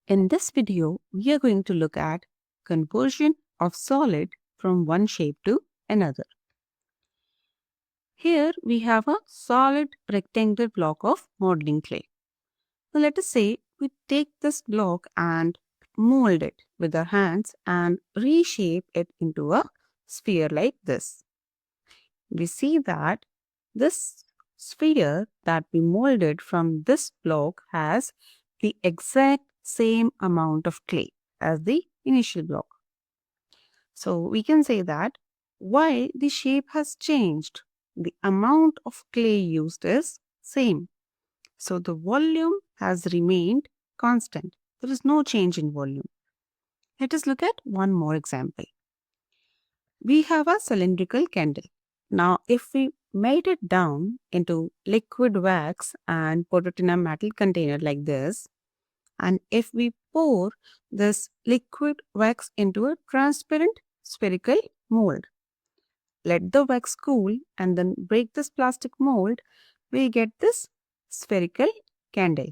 In this video, we are going to look at conversion of solid from one shape to another. Here we have a solid rectangular block of modeling clay. So let us say we take this block and mold it with our hands and reshape it into a sphere like this. We see that this sphere that we molded from this block has the exact same amount of clay as the initial block. So we can say that while the shape has changed, the amount of clay used is same. So the volume has remained constant. There is no change in volume. Let us look at one more example. We have a cylindrical candle. Now, if we melt it down into liquid wax and put it in a metal container like this, and if we pour this liquid wax into a transparent spherical mold, let the wax cool and then break this plastic mold, we get this spherical candle.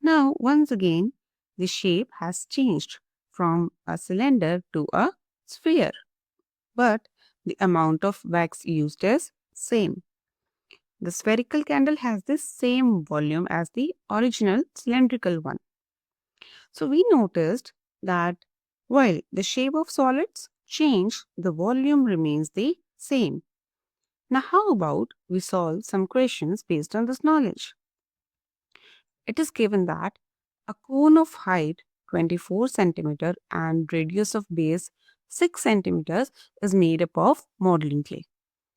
Now, once again, the shape has changed from a cylinder to a sphere, but the amount of wax used is same. The spherical candle has the same volume as the original cylindrical one. So we noticed that while the shape of solids change, the volume remains the same. Now how about we solve some questions based on this knowledge? It is given that a cone of height 24 centimeter and radius of base 6 centimeters is made up of modeling clay.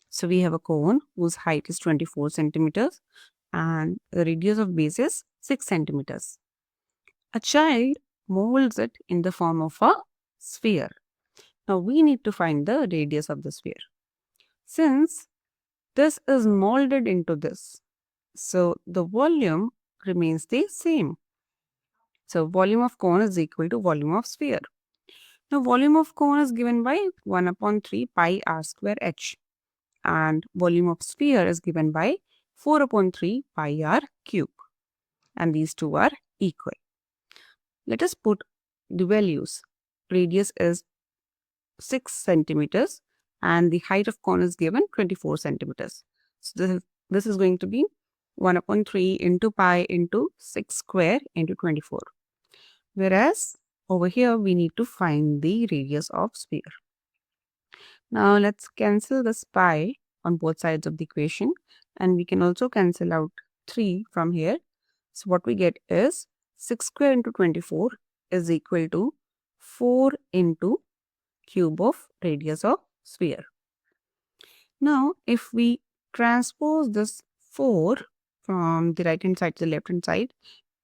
So we have a cone whose height is 24 centimeters and the radius of base is 6 centimeters. A child molds it in the form of a sphere. Now we need to find the radius of the sphere. Since this is molded into this, so the volume remains the same. So volume of cone is equal to volume of sphere. Now volume of cone is given by 1 upon 3 pi r square h and volume of sphere is given by 4 upon 3 pi r cube, and these two are equal. Let us put the values. Radius is 6 centimeters and the height of cone is given 24 centimeters. So this is going to be 1 upon 3 into pi into 6 square into 24. Whereas over here we need to find the radius of sphere. Now let's cancel this pi on both sides of the equation, and we can also cancel out 3 from here. So what we get is 6 square into 24 is equal to 4 into cube of radius of sphere. Now if we transpose this 4 from the right hand side to the left hand side,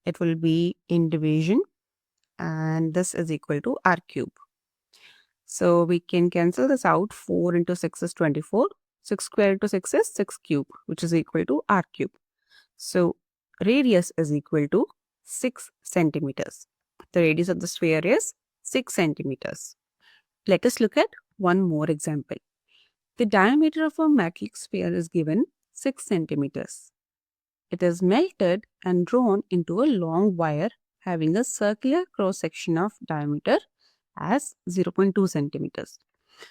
it will be in division, and this is equal to r cube. So we can cancel this out. 4 into 6 is 24. 6 square into 6 is 6 cube, which is equal to r cube. So radius is equal to 6 centimeters. The radius of the sphere is 6 centimeters. Let us look at one more example. The diameter of a metallic sphere is given 6 centimeters. It is melted and drawn into a long wire having a circular cross-section of diameter as 0.2 centimeters.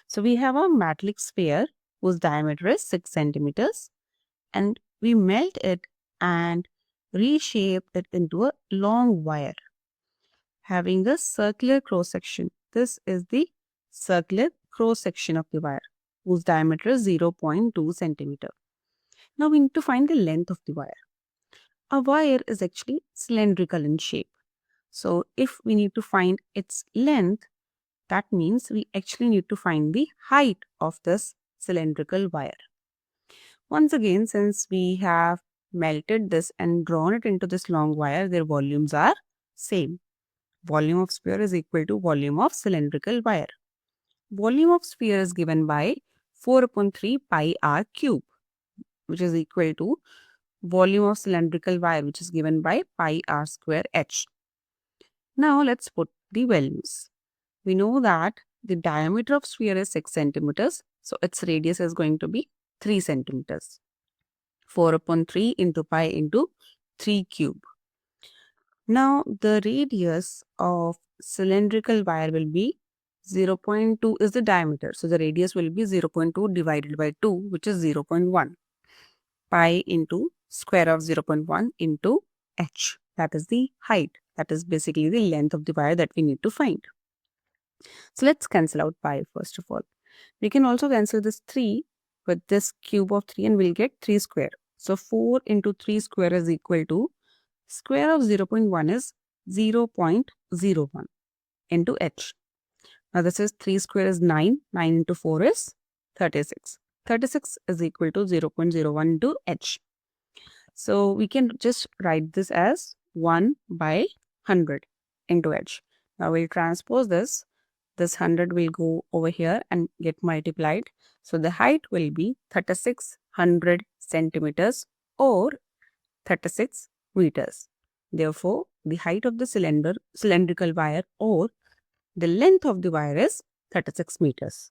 So we have a metallic sphere whose diameter is 6 centimeters, and we melt it and reshape it into a long wire having a circular cross-section. This is the circular cross-section of the wire whose diameter is 0.2 centimeter. Now we need to find the length of the wire. A wire is actually cylindrical in shape. So if we need to find its length, that means we actually need to find the height of this cylindrical wire. Once again, since we have melted this and drawn it into this long wire, their volumes are same. Volume of sphere is equal to volume of cylindrical wire. Volume of sphere is given by 4 upon 3 pi r cube, which is equal to volume of cylindrical wire, which is given by pi r square h. Now let's put the values. We know that the diameter of sphere is 6 centimeters, so its radius is going to be 3 centimeters. 4 upon 3 into pi into 3 cube. Now the radius of cylindrical wire will be 0.2 is the diameter. So the radius will be 0.2 divided by 2, which is 0.1. Pi into square of 0.1 into h. That is the height. That is basically the length of the wire that we need to find. So let's cancel out pi first of all. We can also cancel this 3 with this cube of 3 and we'll get 3 square. So 4 into 3 square is equal to square of 0.1 is 0.01 into h. Now this is 3 square is 9. 9 into 4 is 36. 36 is equal to 0.01 into h. So we can just write this as 1 by 100 into h. Now we'll transpose this. This 100 will go over here and get multiplied. So the height will be 3600 centimeters or 36 meters. Therefore, the height of the cylindrical wire or the length of the wire is 36 meters.